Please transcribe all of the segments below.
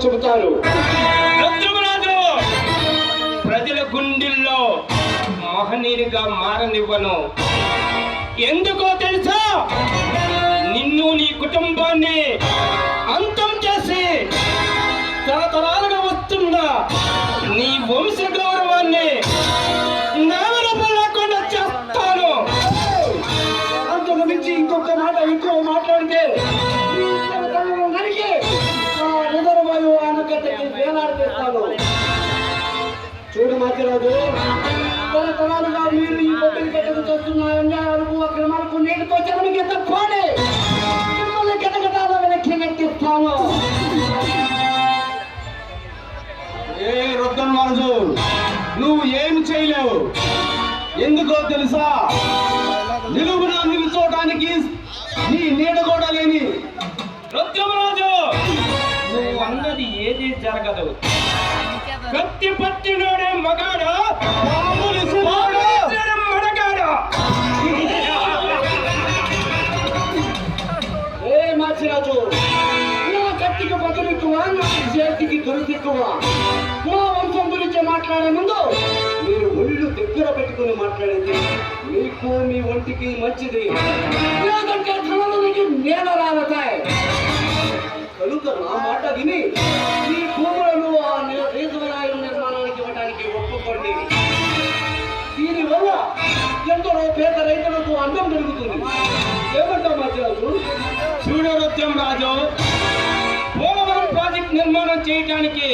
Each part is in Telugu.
చెబుతారు. రుద్రమరాజు ప్రజల గుండెల్లో మహనీయునిగా మారనివ్వను. ఎందుకో తెలుసా? నిన్ను నీ కుటుంబాన్ని అంతం చేసి తరతరాలుగా వస్తున్న నీ వంశ గౌరవాన్ని నామరూపం లేకుండా చేస్తాను. అంతకు మించి ఇంకొక మాట ఇంకో మాట్లాడితే రిజర్వాయు ఆనకట్టకి వేలాడిస్తాను. చూడు మాచిరాజు, తరతరాలుగా మీరు ఈ పొట్టిన గట్టకు చేస్తున్న అన్యాయాలకు అక్రమాలకు నీటితో జన్మకి తప్పని మిమ్మల్ని గటగటాల వెనక్కి నెట్టిస్తాను. ఏ రుద్రమరాజు, నువ్వు ఏమి చేయలేవు. ఎందుకో తెలుసా? నిలువున నిలుచోటానికి నీ నీడ కూడా లేని రుద్రమరాజు, నువ్వు అన్నది ఏది జరగదు. కత్తి పట్టినోడే మగాడా, మడగాడా? ఏ మాచిరాజు, నా కత్తికి బదులెక్కువ, నా చేతికి దొరికెక్కువ. మా వంశం గురించి మాట్లాడే ముందు మీరు ఒళ్ళు దగ్గర పెట్టుకుని మాట్లాడేది మీకు మీ ఒంటికి మంచిది. లేదంటే ధనలోనికి నేల రాలతాయి. కనుక నా మాట విని ఈ భూములను ఆ రేజువరాయు నిర్మాణానికి ఇవ్వడానికి ఒప్పుకోండి. దీనివల్ల ఎందరో పేద రైతులకు అన్నం దొరుకుతుంది. ఏమంటావు మాచిరాజు? చూడు రుద్రమరాజు, పోలవరం ప్రాజెక్ట్ నిర్మాణం చేయడానికి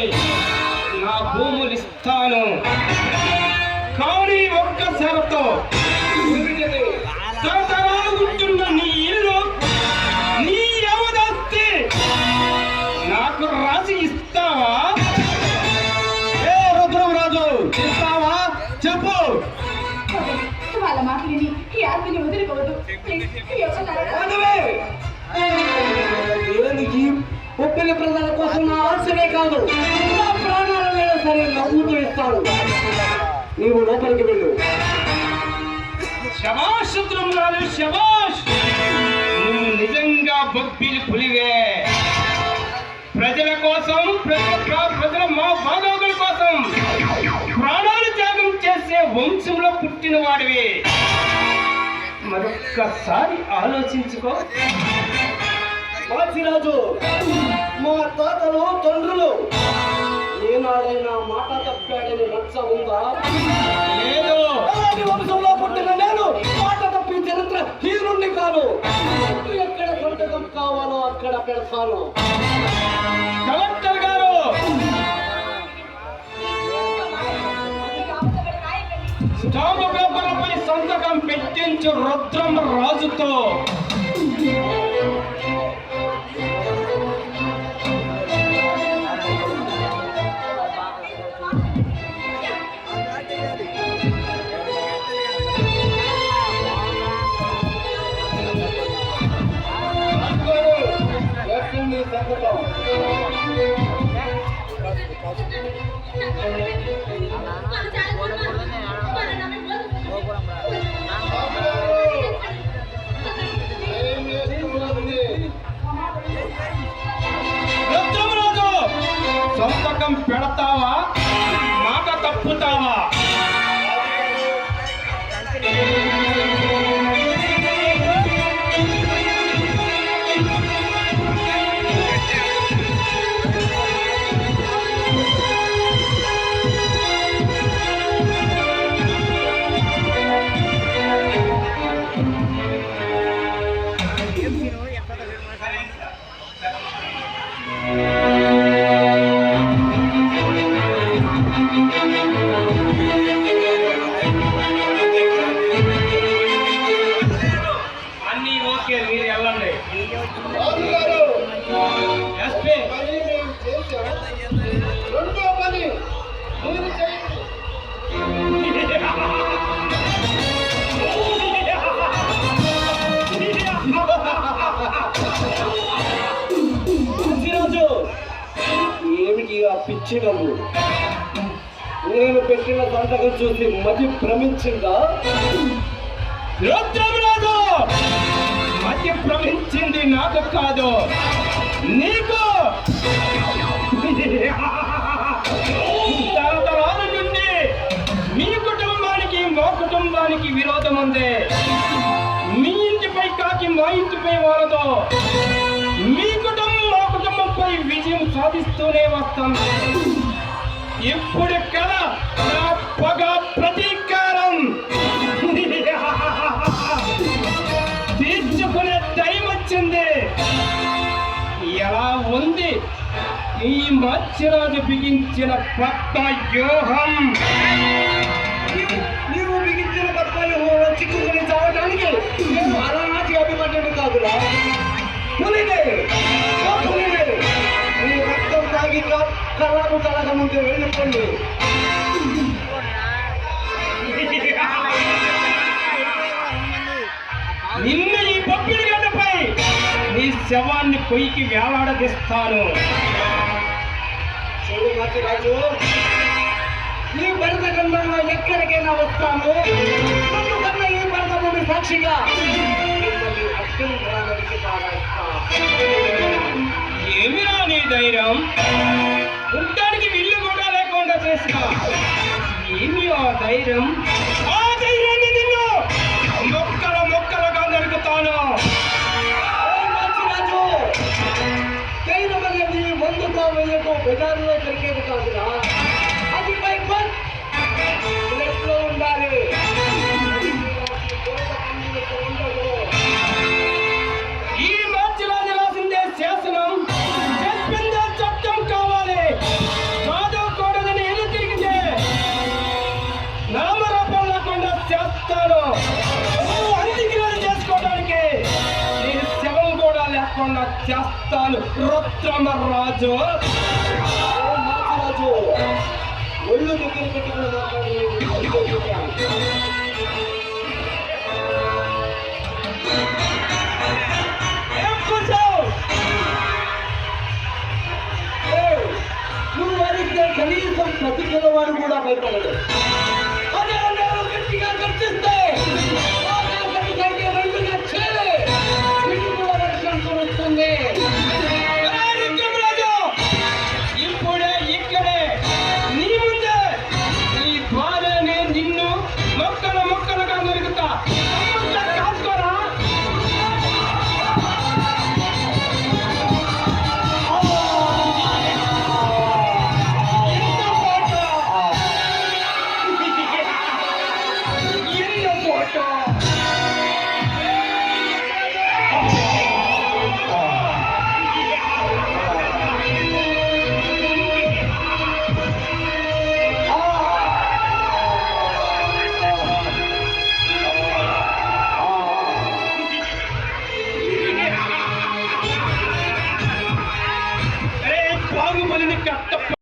నా భూములు ఇస్తాను. కానీ ఒక్క షరతో, తరతరాలు ఉంటున్న నీ ఇల్లు, నీ యవదాస్తి నాకు రాసి ఇస్తావా? ఏ రుద్రమరాజు, ఇస్తావా? చెప్పు. వాళ్ళ మాట విని ఈ ఆస్తిని వదిలిపోవద్దు. దేనికి ఒప్పిన ప్రజల కోసం నా ఆశనే కాదు, నా ప్రాణాలైనా సరే నవ్వుతూ ఇస్తాను. నీవు లోపలికి వెళ్ళు. శభాష్ రుద్రమరాజు, శభాష్. నువ్వు నిజంగా బొబ్బిలి పులివే. ప్రజల కోసం, ప్రజల మా బాగోగుల కోసం ప్రాణాలు త్యాగం చేసే వంశంలో పుట్టిన వాడివి. మరొక్కసారి ఆలోచించుకో. మాచిరాజు, మా తాతలు తండ్రులు ఏనాడైనా మాట తప్పాడని రచ్చ ఉందా? లేదు. అలాంటి వంశంలో పుట్టిన నేను మాట తప్పి చరిత్ర హీరుణ్ణి కాను. ఎక్కడ సంతకం కావాలో అక్కడ పెడతాను. కలెక్టర్ గారు, స్టాంపు పేపర్లపై సంతకం పెట్టించు రుద్రమరాజుతో. రుద్రమరాజు, సంతకం పెడతావా, మాట తప్పుతావా? అన్నీ ఓకే, మీరు వెళ్ళండి. ఎస్పీ, రెండో పని మీరు చేయండి. మాచిరాజు, ఏమిటి ఆ పిచ్చి నవ్వు? నేను పెట్టిన సంతకం చూసి మతి భ్రమించిందా? రుద్రమరాజు, మధ్య ప్రవహించింది నాకు కాదు, నీకు. తరతరాల నుండి మీ కుటుంబానికి మా కుటుంబానికి విరోధం ఉంది. మీ ఇంటిపై కాకి మా ఇంటిపై వారదు. మీ కుటుంబం మా కుటుంబంపై విజయం సాధిస్తూనే వస్తాం. ఇప్పుడు కదా నా పగ ప్రతీకారం తీర్చుకునే టైం వచ్చింది. ఎలా ఉంది ఈ మత్స్యరాజు బిగించిన కొత్త వ్యూహం? నీవు బిగించిన కొత్త వ్యూహంలో చిక్కుకుని చావడానికి నేను అలాంటి అభిమన్యుడు కాదురా. పులినే, ఓ పులినే, నీ రక్తం తాగి కళ్ళకు కలగ ముందు వెళ్ళిపోండి. నిన్న ఈ పప్పిడి గడ్డపై నీ శవాన్ని పొయ్యికి వేలాడదీస్తాను. చూడు మత్స్యరాజు, ఈ భరత ఖండంలో ఎక్కడికైనా వస్తాను. నన్ను కన్నా ఈ భరత భూమి సాక్షిగా మిమ్మల్ని అత్యంతరానికి పారాయిస్తా. ఏమిరా నీ ధైర్యం? ఉండడానికి ఇల్లు కూడా లేకుండా చేసిన ఏమి ఆ ధైర్యం? ఆ ధైర్యాన్ని నిన్ను మొక్కలుగా నరుకుతాను. మత్స్యరాజు, ధైర్యం అనేది వందుతో వెయ్యకు బజారులో దొరికేది కాదురా. అది బై బర్త్ ప్లేస్లో ఉండాలి. ఈ మత్స్యరాజు రాసిందే శాసనం, చెప్పిందే చట్టం కావాలి. చదువుకూడదని ఎన్ని తిరిగితే నామరూపం లేకుండా చేస్తాను. నువ్వు అంత్యక్రియలు చేసుకోవడానికి నీ శవం కూడా లేకుండా చేస్తాను. రుద్రమరాజు, మత్స్యరాజు, ఒళ్ళు దగ్గర పెట్టుకుని మాట్లాడి నువ్వు అడిగితే కనీసం ప్రతి పిల్లవాడు కూడా భయపడదు. అదే నేను గట్టిగా గర్జిస్తే